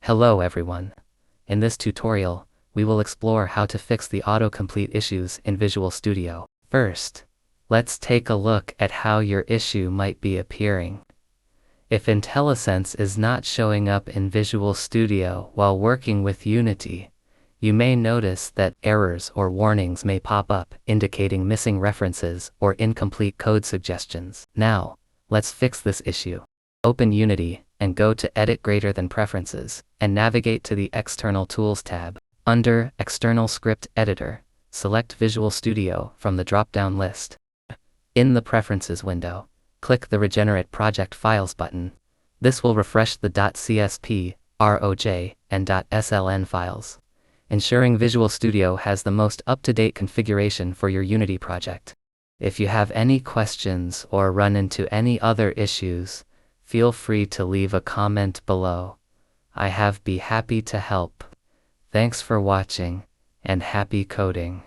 Hello everyone. In this tutorial, we will explore how to fix the autocomplete issues in Visual Studio. First, let's take a look at how your issue might be appearing. If IntelliSense is not showing up in Visual Studio while working with Unity, you may notice that errors or warnings may pop up indicating missing references or incomplete code suggestions. Now, let's fix this issue. Open Unity and go to Edit greater than Preferences and navigate to the External Tools tab. Under External Script Editor, select Visual Studio from the drop-down list. In the Preferences window, click the Regenerate Project Files button. This will refresh the .csp, .roj, and .sln files, ensuring Visual Studio has the most up-to-date configuration for your Unity project. If you have any questions or run into any other issues, feel free to leave a comment below. Be happy to help. Thanks for watching, and happy coding.